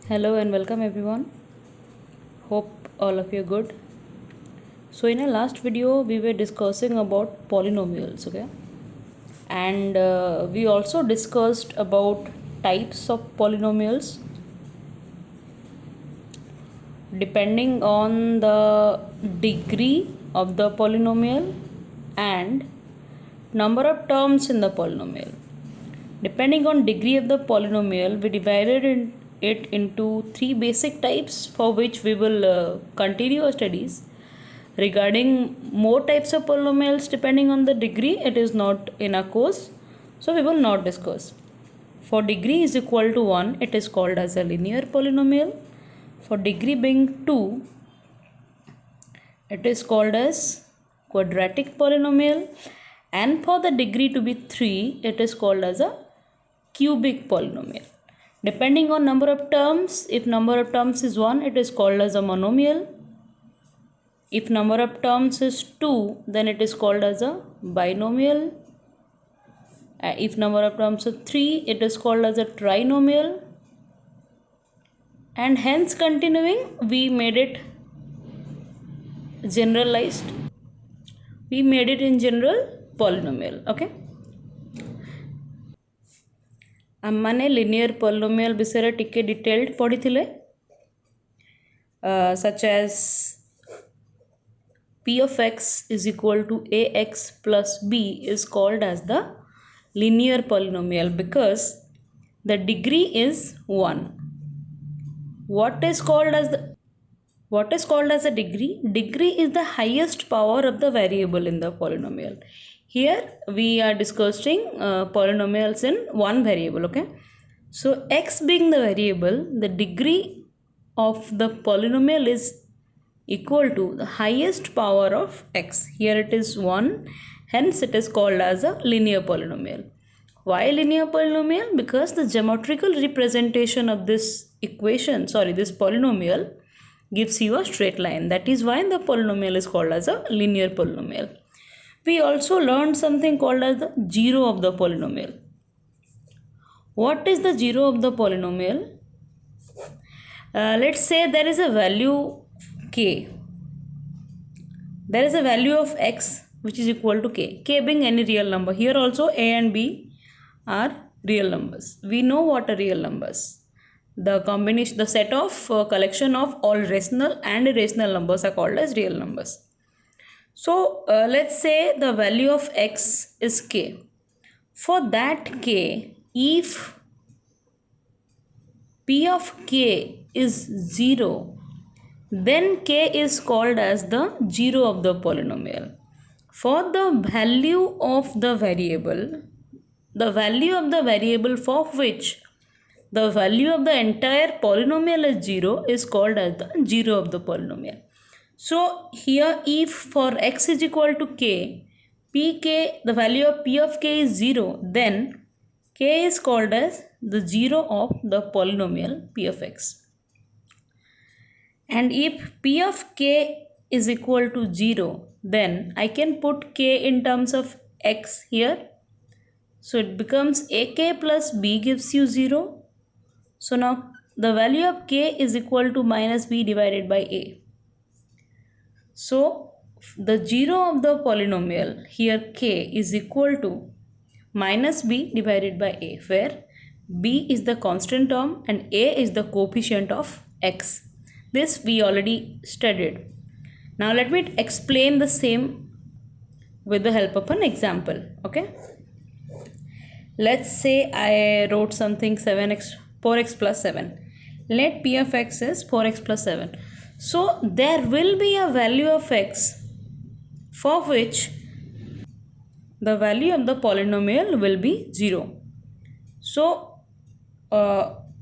Hello and welcome everyone. Hope all of you are good. So in our last video we were discussing about polynomials, okay? And we also discussed about types of polynomials depending on the degree of the polynomial and number of terms in the polynomial. Depending on degree of the polynomial, we divided it into three basic types for which we will continue our studies. Regarding more types of polynomials depending on the degree, it is not in our course, so we will not discuss. For degree is equal to 1, it is called as a linear polynomial. For degree being 2, it is called as quadratic polynomial, and for the degree to be 3, it is called as a cubic polynomial. Depending on number of terms, if number of terms is 1, it is called as a monomial. If number of terms is 2, then it is called as a binomial. If number of terms is 3, it is called as a trinomial. And hence continuing, we made it generalized. We made it in general polynomial, okay? आमने linear polynomial विषय टिके detailed पढ़ी थिले such as p of x is equal to ax plus b is called as the linear polynomial because the degree is 1. What is called as a degree? Degree is the highest power of the variable in the polynomial. Here we are discussing polynomials in one variable, okay? So x being the variable, the degree of the polynomial is equal to the highest power of x. Here it is 1, hence it is called as a linear polynomial. Why linear polynomial? Because the geometrical representation of this this polynomial gives you a straight line. That is why the polynomial is called as a linear polynomial. We also learned something called as the zero of the polynomial. What is the zero of the polynomial? Let's say there is a value k. There is a value of x which is equal to k. K being any real number. Here also a and b are real numbers. We know what are real numbers. The combination, the set of collection of all rational and irrational numbers are called as real numbers. So let's say the value of x is k. For that k, if p of k is 0, then k is called as the zero of the polynomial. For the value of the variable for which the value of the entire polynomial is 0 is called as the zero of the polynomial. So here if for x is equal to k, the value of p of k is 0, then k is called as the zero of the polynomial p of x. And if p of k is equal to 0, then I can put k in terms of x here. So it becomes ak plus b gives you 0. So now the value of k is equal to minus b divided by a. So the zero of the polynomial here k is equal to minus b divided by a, where b is the constant term and a is the coefficient of x. This we already studied. Now let me explain the same with the help of an example, okay? Let's say I wrote something 4x plus 7. Let p of x is 4x plus 7. So there will be a value of x for which the value of the polynomial will be 0. So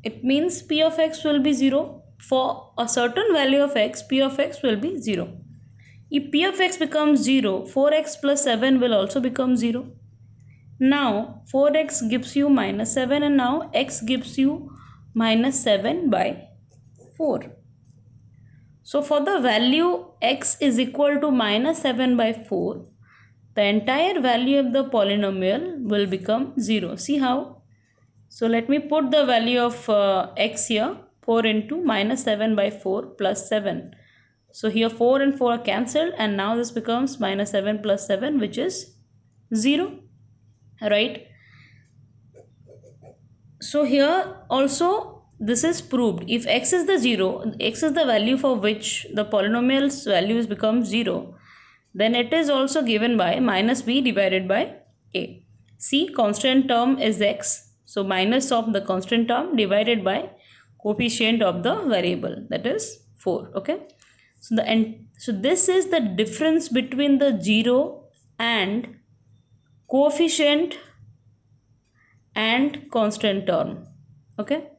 it means p of x will be 0. For a certain value of x, p of x will be 0. If p of x becomes 0, 4x plus 7 will also become 0. Now 4x gives you minus 7 and now x gives you minus 7 by 4. So for the value x is equal to minus 7 by 4, the entire value of the polynomial will become 0. See how? So let me put the value of x here. 4 into minus 7 by 4 plus 7. So here 4 and 4 are cancelled, and now this becomes minus 7 plus 7, which is 0, right? So here also this is proved. If x is the 0, x is the value for which the polynomial's values become 0, then it is also given by minus b divided by a. See, constant term is x, so minus of the constant term divided by coefficient of the variable, that is 4. Okay, so this is the difference between the 0 and coefficient and constant term. Okay,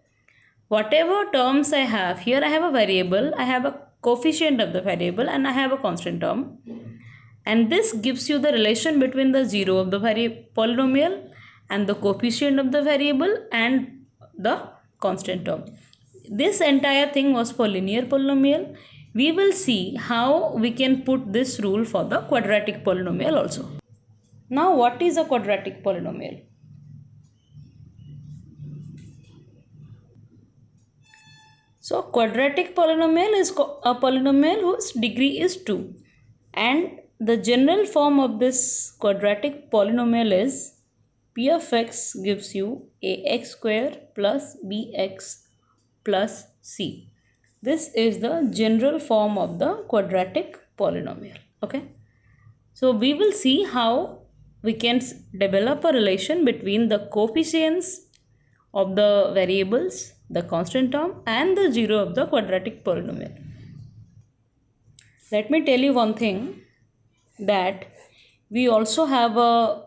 whatever terms I have here, I have a variable, I have a coefficient of the variable, and I have a constant term, and this gives you the relation between the 0 of the polynomial and the coefficient of the variable and the constant term. This entire thing was for linear polynomial. We will see how we can put this rule for the quadratic polynomial also. Now, what is a quadratic polynomial? So, quadratic polynomial is a polynomial whose degree is 2, and the general form of this quadratic polynomial is p of x gives you ax square plus bx plus c. This is the general form of the quadratic polynomial. Okay, so we will see how we can develop a relation between the coefficients of the variables, the constant term, and the 0 of the quadratic polynomial. Let me tell you one thing, that we also have a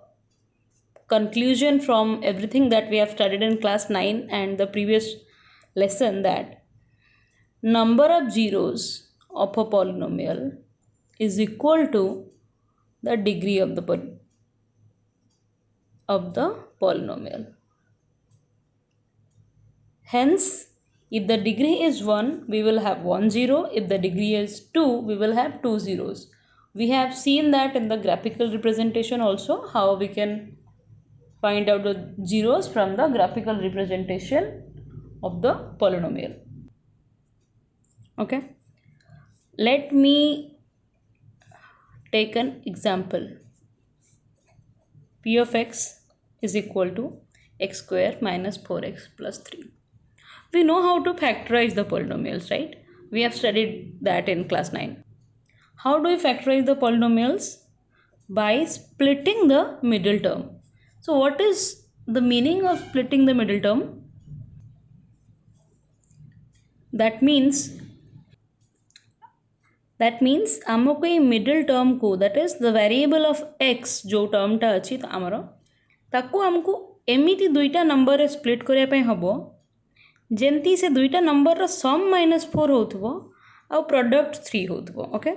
conclusion from everything that we have studied in class 9 and the previous lesson, that number of zeros of a polynomial is equal to the degree of the polynomial. Hence, if the degree is 1, we will have 1 0. If the degree is 2, we will have 2 zeros. We have seen that in the graphical representation also, how we can find out the zeros from the graphical representation of the polynomial. Okay, let me take an example. P of x is equal to x square minus 4x plus 3. We know how to factorize the polynomials, right? We have studied that in class 9. How do we factorize the polynomials? By splitting the middle term. So what is the meaning of splitting the middle term? That means आमको ये middle term को, that is the variable of x जो टर्मटा अच्छी आमर ताको आमको एमिति दुईटा नंबर रे स्प्लिट करिया पे हबो जेंती से दुईटा नंबर रो सम -4 होथबो और प्रोडक्ट 3 होथबो. ओके,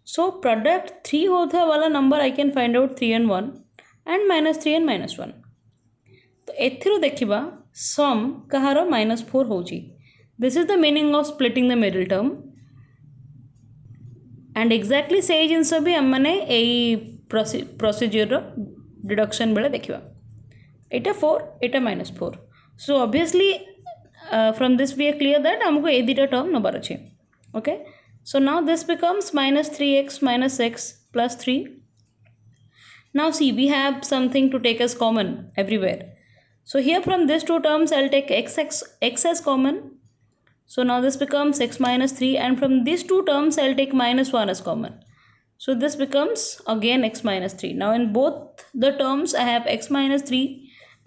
सो प्रोडक्ट 3 होथा वाला number I can find out 3 and 1 and -3 and -1. तो एथिरो देखिबा सम कहारो -4 होची. This is the meaning of splitting the middle term. And exactly से जिनस भी आम मैंने यही प्रोसीजर डिडक्शन बेले देखा. एटा 4 एटा -4. So obviously from this we are clear that आमको ए दुटा टर्म नंबर अच्छे. Okay, so now this becomes -3x minus x plus 3. Now see, we have something to take as common everywhere. So here from these two terms I'll take x as common. So now this becomes x minus 3, and from these two terms I'll take -1 as common. So this becomes again x minus 3. Now in both the terms I have x minus 3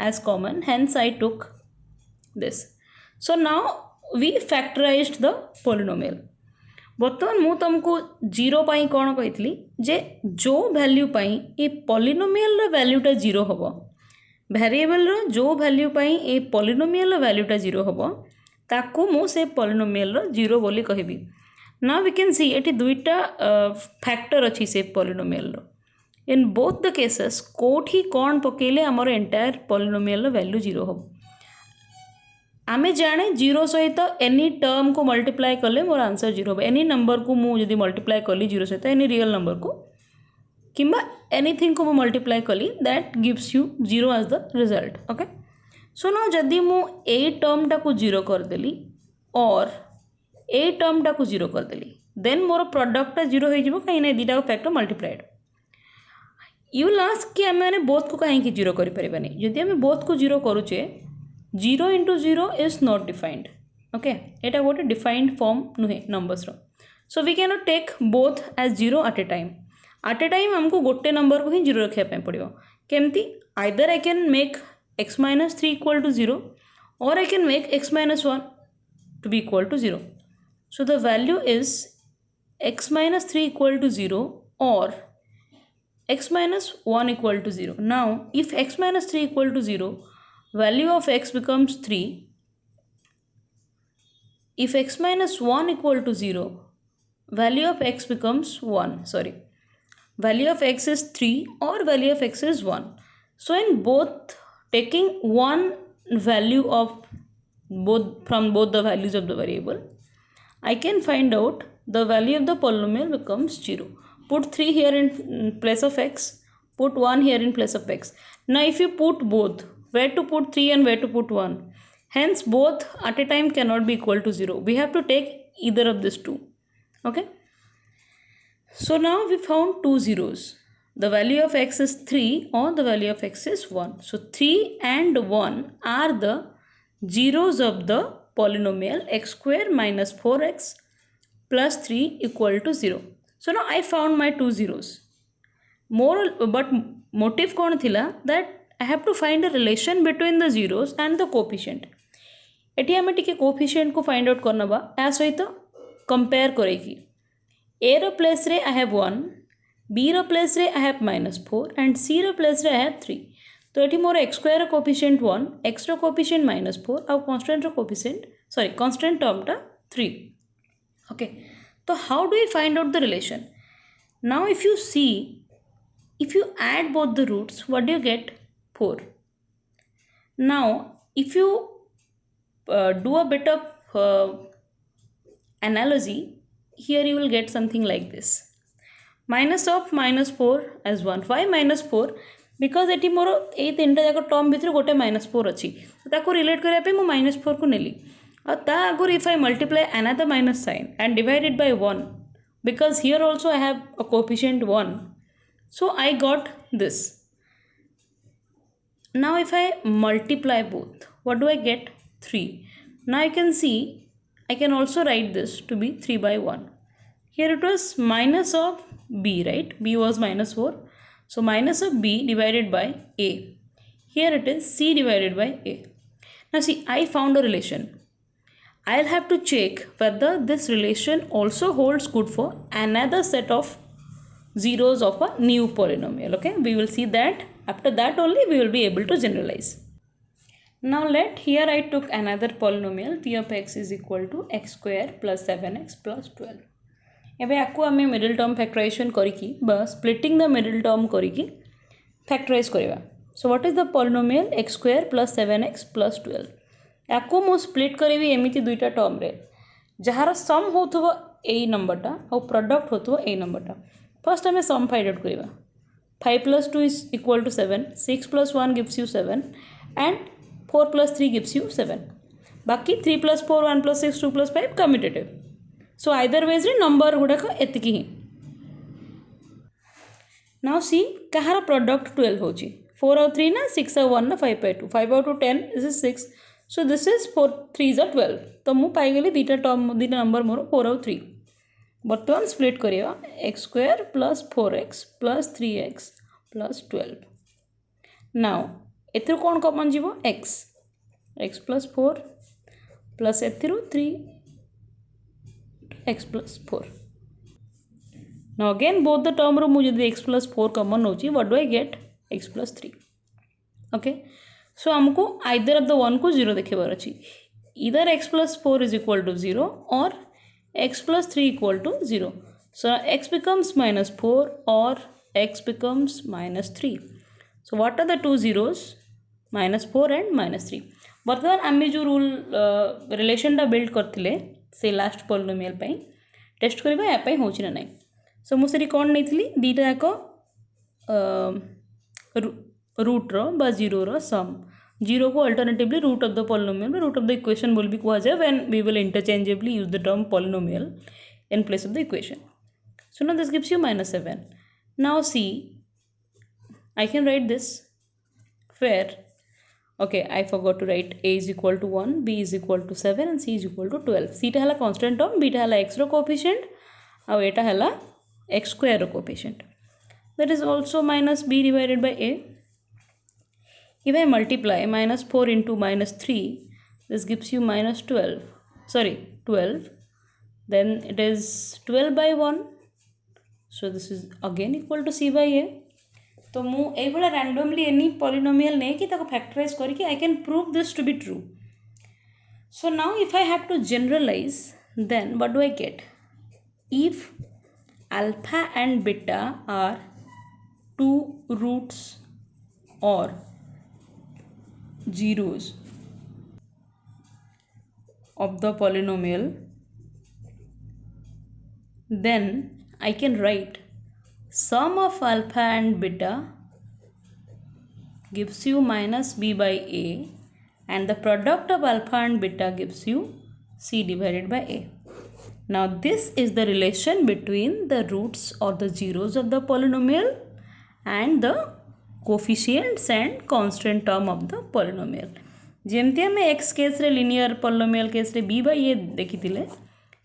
as common, hence I took this. So now we factorized the polynomial. बर्तमान मु तुमको 0 पाई कौन कही जे जो value pi a polynomial रो वैल्यूटा 0 होबो, variable रो जो value pi a polynomial रो वैल्यूटा 0 होबो ताकू मु से पॉलिनोमियल रो 0 बोली कहबी. नाउ वी कैन सी एटी दुईटा फैक्टर अच्छी से पॉलिनोमियल रो. इन बोथ द केसेस कोठी कौन पकेले हमर एंटायर पॉलिनोमियल रो वैल्यू 0 होबो. आमे जाने 0 सहित एनी टर्म को मल्टीप्लाई कले मोर आंसर 0 होबो. एनी नंबर को मु यदि मल्टीप्लाई कली 0 सहित एनी रियल नंबर को किंबा एनीथिंग को मु मल्टीप्लाई कली that gives you 0 as the result. Okay, so ना जदि मु ए टर्म टा को 0 कर देली और ए टर्म टा को जीरो करदेली देन मोर प्रोडक्ट जीरो हो कहीं दीटा फैक्टर मल्टीप्लाइड यू लास्ट कि आम मैंने बोथ को कहीं जीरो करें जदि आम बोथ को जीरो करुचे zero into zero is not defined okay यहाँ गोटे डिफाइंड फॉर्म नुहे numbers so we can not take both as zero at a time आमको गोटे नंबर को ही जीरो रखापी पड़ो केमती either I can make x minus 3 equal to 0 or I can make x minus 1 to be equal to 0. So the value is x minus 3 equal to 0 or x minus 1 equal to 0. Now if x minus 3 equal to 0, value of x becomes 3. If x minus 1 equal to 0, value of x becomes 1. Sorry. Value of x is 3 or value of x is 1. So in both taking one value of both from both the values of the variable, I can find out the value of the polynomial becomes 0. Put 3 here in place of x, put 1 here in place of x. Now if you put both, where to put 3 and where to put 1? Hence both at a time cannot be equal to 0. We have to take either of these two. Okay. So now we found two zeros. The value of x is 3 or the value of x is 1. So 3 and 1 are the zeros of the polynomial x square minus 4x plus 3 equal to 0. So now I found my two zeros. But motive कौन थिला that I have to find a relation between the zeros and the coefficient. Eighty आमे टिके coefficient को find out करनबा या सहित compare करेगी. A रो place रे I have 1, B रो प्लेस रे आई हैव -4 एंड C रो प्लेस रे आई हैव 3 तो ये मोर x स्क्वायर रो कोफिशिएंट 1 x रो कोफिशिएंट -4 आउ कांस्टेंट रो कोफिशिएंट सॉरी कांस्टेंट टर्म टा 3 ओके तो how do you find out the relation now if you see if you add both the roots what do you get 4 now if you do a bit of analogy here you will get something like this minus of -4 as 1 why -4 because eighty मोर ए तीन जाक term भितर गोटे -4 अच्छी ताको relate करने मु -4 को नेली आगुर if I multiply another minus sign and divided by 1 because here also I have a coefficient 1 so I got this now if I multiply both what do I get 3 now you can see I can also write this to be 3 by 1 here it was minus of b right b was -4 so minus of b divided by a here it is c divided by a now see I found a relation I'll have to check whether this relation also holds good for another set of zeros of a new polynomial okay we will see that after that only we will be able to generalize now let here I took another polynomial p of x is equal to x square plus 7x plus 12 एबे आपको आम middle term factorisation करिकी splitting the middle term करिकी factorise करवा so what is the polynomial x square plus 7x plus 12 आपको मु split करी एमती दुईटा टर्म रे जार सम होथबो ए नंबरटा और प्रोडक्ट होथबो ए नंबरटा फर्स्ट आम सम फाइंड आउट करवा 5 plus 2 is equal to 7 6 plus 1 gives you 7 and 4 plus 3 gives you 7 बाकी 3 plus 4 1 plus 6 2 plus 5 commutative so either ways रे नंबर गुड़ाक एतिकी ही नाउ सी कहार प्रोडक्ट 12 होची 4 और 3 ना 6 और 1 ना 5 by 2 5 out of 10 this is 6 so this is 4 3 are 12 तो मु पाई गेली दीटा टर्म दीटा नंबर मोर 4 और 3 बर्तमान स्प्लिट करिया x square plus 4x plus 3x plus 12 now एथि कोन कॉमन जीवो x प्लस 4 प्लस एथिरु 3 x plus 4 now again both the term ro mujhe x plus 4 common hochi what do I get x plus 3 okay so हमको either of the one को 0 देखेबार अछि either x plus 4 is equal to 0 or x plus 3 equal to 0 so x becomes -4 or x becomes -3 so what are the two zeros -4 and -3 बर्तमान आम जो rule relation टा build करथिले से last polynomial पे test करबा या पे होची ना नहीं सो मु सेरी कोन नैथिली दीटा जाक रूट रो बा जीरो रो सम जीरो को alternatively root of the polynomial root of the equation बोल भी कहा जाए when we will interchangeably use the term polynomial in place of the equation. So now this gives you minus 7. Now see, I can write this where, okay, I forgot to write a is equal to 1, b is equal to 7 and c is equal to 12. c टा है constant term, b टा है x रो coefficient और a टा है x square row coefficient. That is also minus b divided by a. If I multiply minus 4 into minus 3, this gives you minus 12. Sorry, 12. Then it is 12 by 1. So this is again equal to c by a. तो मु ए भला randomly any polynomial नहीं कि ताको factorize करके I can prove this to be true. So now if I have to generalize, then what do I get? If alpha and beta are two roots or zeros of the polynomial, then I can write sum of alpha and beta gives you minus b by a and the product of alpha and beta gives you c divided by a. Now this is the relation between the roots or the zeros of the polynomial and the coefficients and constant term of the polynomial. जेमती आम x case रे linear polynomial case रे b by a देखी थिले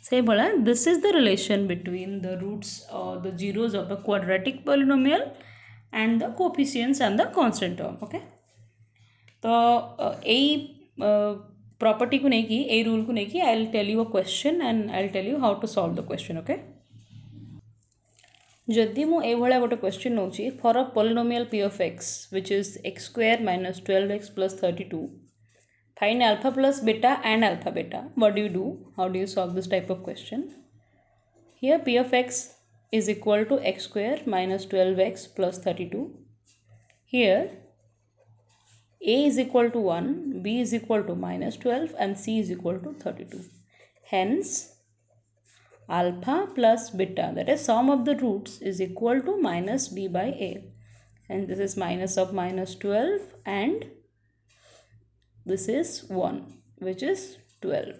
से भला this is the relation between the roots or the zeros of the quadratic polynomial and the coefficients and the constant term. Okay, तो यही property को नहीं की यही rule को नहीं की I will tell you a question and I will tell you how to solve the question. Okay, जदि मु ए भला गोटे question नौची for a polynomial p of x which is x square minus 12x plus 32, find alpha plus beta and alpha beta. What do you do? How do you solve this type of question? Here p of x is equal to x square minus 12x plus 32. Here a is equal to 1, b is equal to minus 12 and c is equal to 32. Hence alpha plus beta, that is sum of the roots, is equal to minus b by a, and this is minus of minus 12 and this is 1 which is 12.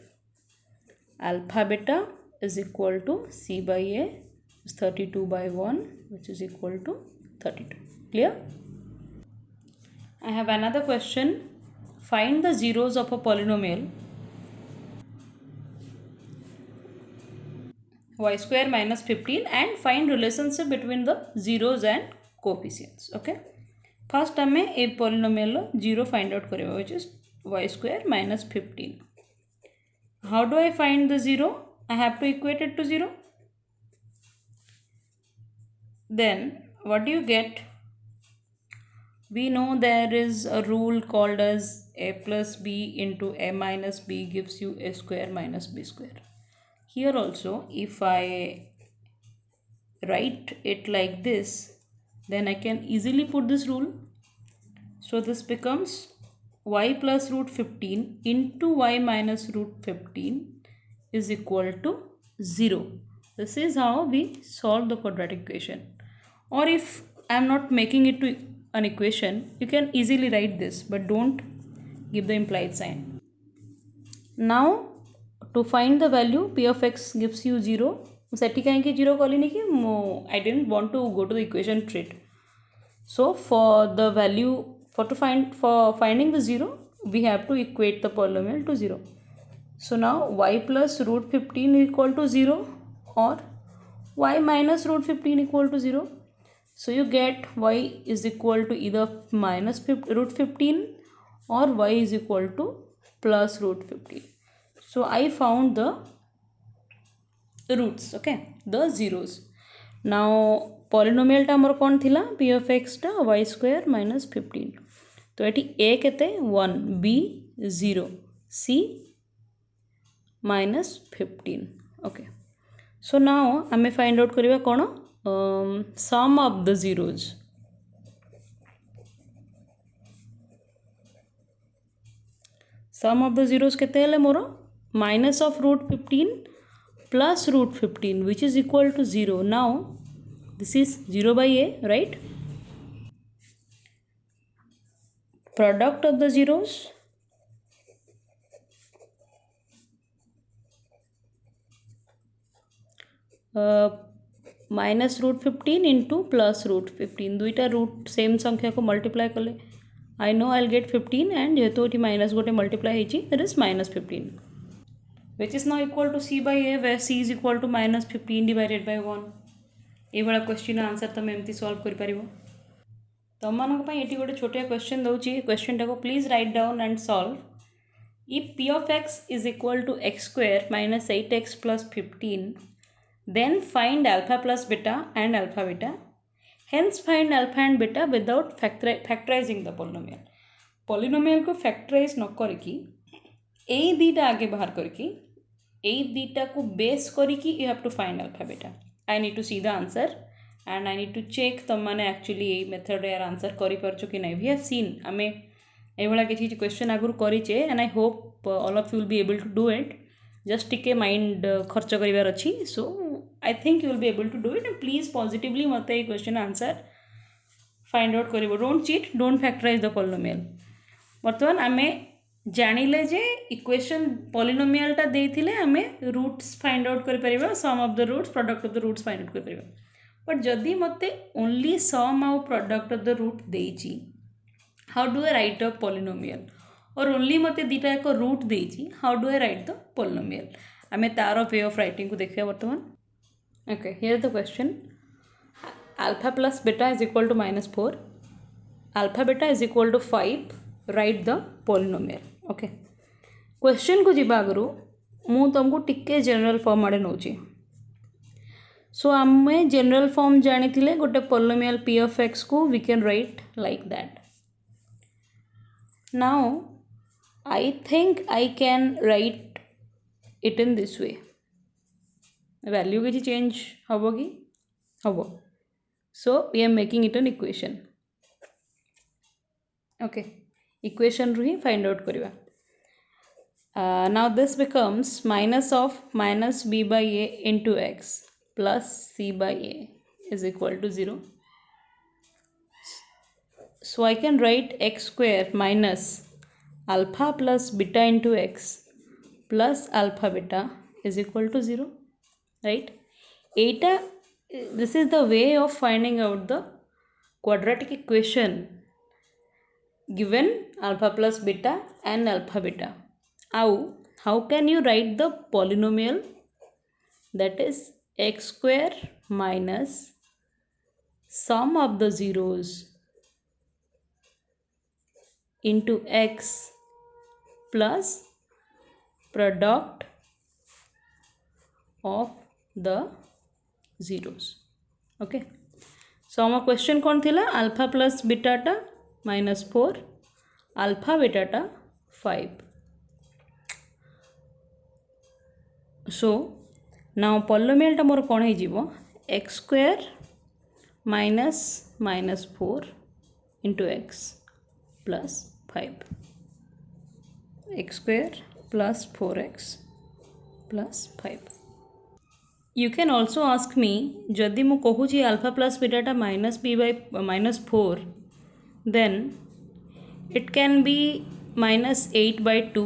Alpha beta is equal to c by a is 32 by 1 which is equal to 32. Clear? I have another question. Find the zeros of a polynomial y square minus 15 and find relationship between the zeros and coefficients. Okay, first हमें a polynomial zero find out करेगा which is y square minus 15. How do I find the zero? I have to equate it to 0. Then what do you get? We know there is a rule called as a plus b into a minus b gives you a square minus b square. Here also if I write it like this, then I can easily put this rule. So this becomes y plus root 15 into y minus root 15 is equal to 0. This is how we solve the quadratic equation. Or if I am not making it to an equation, you can easily write this, but don't give the implied sign. Now to find the value p of x gives you 0. सेठी कहीं 0 कलिनी कि I didn't want to go to the equation straight. So for the value for finding the 0, we have to equate the polynomial to 0. So now y plus root 15 equal to 0 or y minus root 15 equal to 0. So you get y is equal to either minus root 15 or y is equal to plus root 15. So I found the roots, okay, the zeros. Now polynomial टा हमर कौन थिला p of x टा y square minus 15. तो eighty a केते 1, b 0, c minus 15. Okay, so now हमें find out करिवा कौन sum of the zeros. Sum of the zeros केते हेले मोर minus of root 15 plus root 15 which is equal to 0. Now this is 0 by a, right? product of the zeros minus root 15 into plus root 15 दुईटा root same संख्या को multiply कले I know I'll get 15 and जेहेतु ये minus गोटे multiply होइछि that is minus 15 which is now equal to c by a where c is equal to minus 15 divided by 1 ये वाला question answer तुम एमती सॉल्व कर पारिबो तुम मानक पई एटी गोटे छोटिया क्वेश्चन दउछि क्वेश्चन टाको please write down and solve if p of x is equal to x square minus 8x plus 15 then find alpha plus beta and alpha beta hence find alpha and beta without factorizing the polynomial polynomial को factorize न करके ए दीटा आगे बाहर करके ए दीटा को base करके you have to find alpha beta I need to see the answer and I need to check तुम माने actually ए मेथड यार आंसर करि परछो कि नै we have seen हमें ए वाला किछि question आगुर करिचे and I hope all of you will be able to do it just टिके माइंड खर्च करिवार अछि so I think you will be able to do it and please positively मते ए question answer find out करिवो don't cheat don't factorise the polynomial वर्तमान आमे जानिले जे equation polynomial टा देथिले आमे रूट्स फाइंड आउट करि परिबा sum of the roots product of the roots find out करि परिबा बट जदी मते ओनली सम आउ प्रोडक्ट ऑफ द रूट देछि how do I write a polynomial और ओनली मते दीटा एक रूट देछि how do I write the polynomial आमे तार वे ऑफ राइटिंग को देखिया वर्तमान okay here is the question alpha plus beta is equal to minus 4 alpha beta is equal to 5 write the polynomial okay question को जिबा आगु मु तुमको टिके जनरल फॉर्म आड़े नौची सो आमे जनरल फॉर्म जानी थिले गोटे polynomial p of x को we can write like that now I think I can write it in this way value किसी change हबो कि हबो so we are making it an equation okay equation रू ही find out करिवा now this becomes minus of minus b by a into x plus c by a is equal to 0 so I can write x square minus alpha plus beta into x plus alpha beta is equal to 0 right eta this is the way of finding out the quadratic equation given alpha plus beta and alpha beta how can you write the polynomial that is x square minus sum of the zeros into x plus product of the zeros okay so our question कौन थिला alpha plus beta टा minus 4 alpha beta टा 5 so now polynomial टा मोर कौन है जीवो x square minus minus 4 into x plus 5 x square plus 4x plus 5 you can also ask me जदि मु कहूची alpha plus beta टा minus b by minus 4 then it can be minus 8 by 2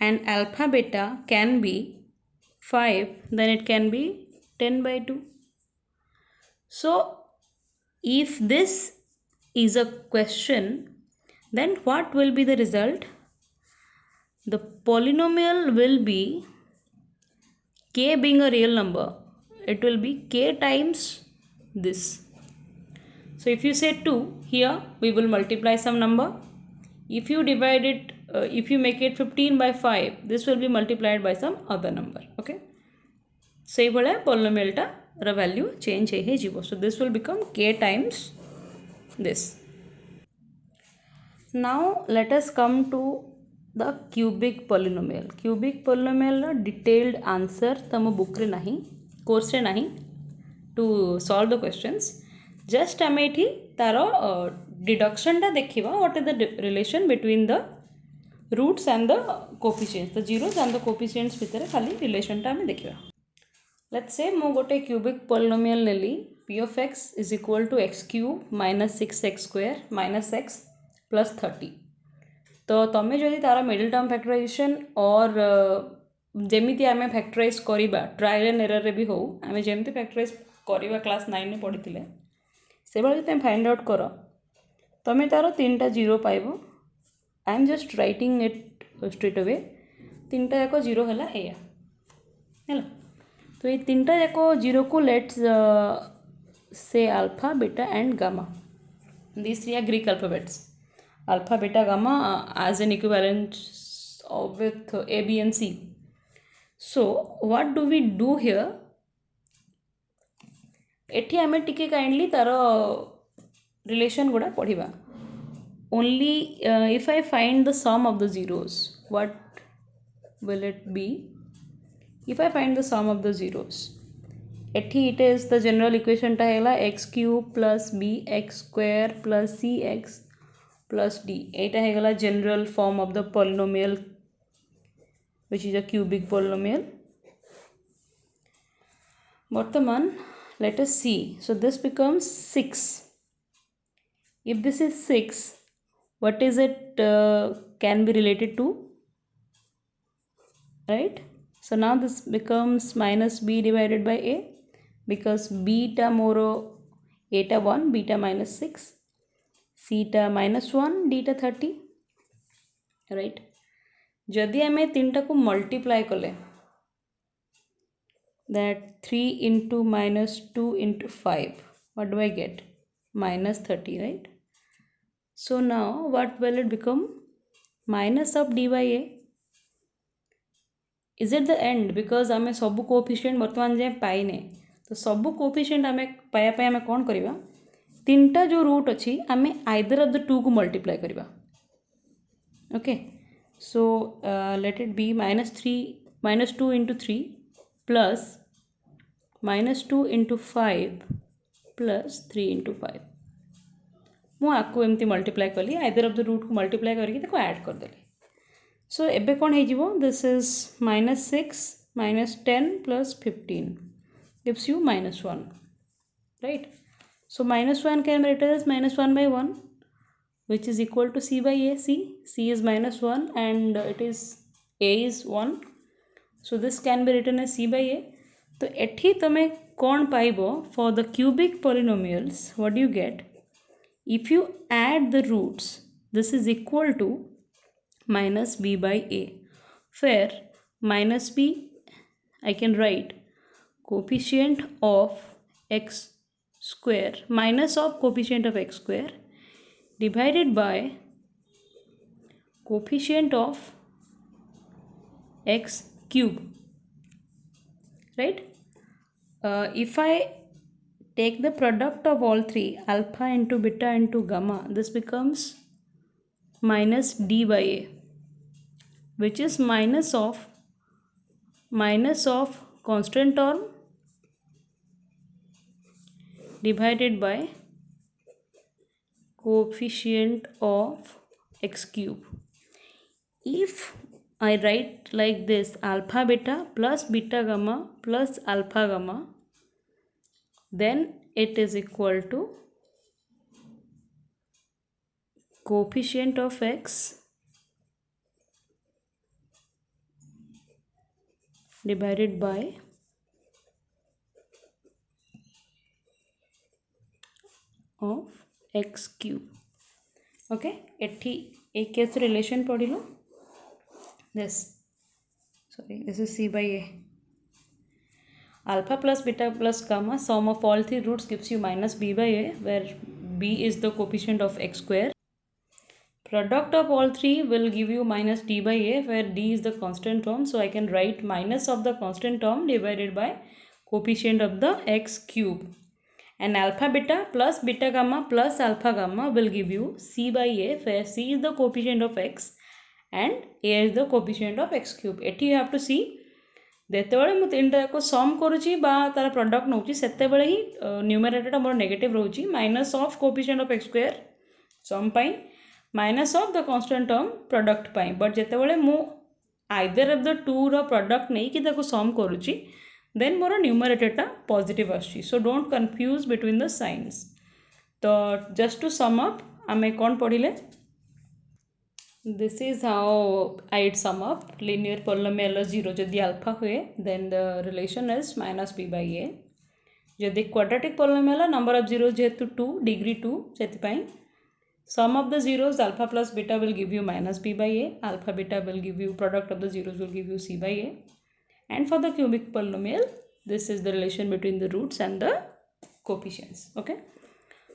and alpha beta can be 5 then it can be 10 by 2 so if this is a question then what will be the result the polynomial will be k being a real number it will be k times this so if you say 2 here we will multiply some number if you divide it if you make it 15 by 5 this will be multiplied by some other number okay so ये वाला polynomial टा रा value change है जीवो so this will become k times this now let us come to the cubic polynomial रा detailed answer तम book रे नहीं course रे नहीं to solve the questions just आम ये तार deduction टा देखिवा what is the relation between the roots and the coefficients the zeros and the coefficients भितर खाली relation टा आम देखिवा let's say मो गोटे cubic polynomial नेली p of x is equal to x cube minus 6x square minus x plus 30। तो तुम्हें जदि तार मिडिल टर्म फैक्टराइजेशन और जमीती आम फैक्टराइज करवा ट्रायल एंड एरर भी हो आम जमी फैक्टराइज करवा क्लास 9 में पढ़ी से भाई तुम फाइंड आउट कर तुम्हें तार 3टा जीरो पाइब। I am just writing it straight away 3टा जाक जीरो है है। तो ये 3टा जाक जीरो को let's say alpha beta and gamma these three are Greek alphabets alpha beta gamma as an equivalent with A B and C. So what do we do here एठी आमे टिके काइंडली तार रिलेशन गुड़ा पढ़िबा only if I find the sum of the zeros what will it be if I find the sum of the zeros एठी it is the general equation टा हैला x cube plus bx square plus cx plus d Etah हैगला general form of the polynomial which is a cubic polynomial. Bartaman let us see, so this becomes 6. If this is 6, what is it can be related to, right? So now this becomes minus b divided by a because beta moro eta 1 beta minus 6 theta minus 1 deta 30, right? जदि आम 3टा को multiply कले that 3 into minus 2 into 5 what do I get minus 30, right? So now what will it become minus of d by a. Is it the end because आम सब coefficient बर्तमान जाए पाइने तो सब कोएफिशिएंट आम पाया आम कौन करवा 3टा जो रूट अच्छी आम आइदर ऑफ द 2 को मल्टीप्लाई करवा. Okay so let it be minus 2 into 3 plus minus 2 into 5 plus 3 into 5 मुझे एमती मल्टीप्लाई कली आइदर ऑफ द रूट को मल्टीप्लाई करके ऐड करदेली. सो एबे कौन हो this is minus 6 minus 10 plus 15 gives you minus 1, right? So minus 1 can be written as minus 1 by 1 which is equal to c by a. C is minus 1 and it is a is 1, so this can be written as c by a. तो एठी तमे कौन पाइबो for the cubic polynomials what do you get if you add the roots this is equal to minus b by a where minus b I can write coefficient of x square minus of coefficient of x square divided by coefficient of x cube, right? If I take the product of all three alpha into beta into gamma this becomes minus d by a which is minus of constant term divided by coefficient of x cube. If I write like this alpha beta plus beta gamma plus alpha gamma then it is equal to coefficient of x divided by of x cube. Okay, एठी एक case relation पढ़ी लो this is c by a alpha plus beta plus gamma sum of all three roots gives you minus b by a where b is the coefficient of x square. Product of all three will give you minus d by a where d is the constant term, so I can write minus of the constant term divided by coefficient of the x cube. And alpha beta plus beta gamma plus alpha gamma will give you c by a where c is the coefficient of x and a is the coefficient of x cube. एठी you have to see ଯେତେବେଳେ ମୁଁ ତିନିଟା ଯାକ ସମ୍ କରୁଛି ବା ତାର product ନେଉଛି ସେତେବେଳେ ହିଁ ନ୍ୟୁମେରେଟରଟା ମୋର ନେଗେଟିଭ୍ ରହୁଛି minus of coefficient of x square sum ପାଇଁ minus of the constant term product ପାଇଁ. ବଟ୍ ଯେତେବେଳେ ମୁଁ ଆଇଦର ଅଫ୍ ଦ ଟୁର ପ୍ରଡକ୍ଟ ନେଇକି ତାକୁ ସମ୍ କରୁଛି ଦେନ୍ ମୋର ନ୍ୟୁମେରେଟରଟା ପଜିଟିଭ୍ ଆସୁଛି. So don't confuse between the signs. ତ ଜଷ୍ଟ ଟୁ ସମ୍ ଅପ୍ ଆମେ କ'ଣ ପଢ଼ିଲେ This is how I'd sum up linear polynomial 0 जदि alpha हुए then the relation is minus b by a. जदि quadratic polynomial number of zeros जेहेतु 2 degree 2 सेतिपाई sum of the zeros alpha plus beta will give you minus b by a, alpha beta will give you product of the zeros will give you c by a, and for the cubic polynomial this is the relation between the roots and the coefficients. Okay,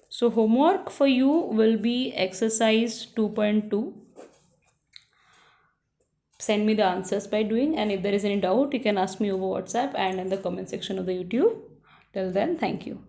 so homework for you will be exercise 2.2. Send me the answers by doing, and if there is any doubt you can ask me over WhatsApp and in the comment section of the YouTube. Till then, thank you.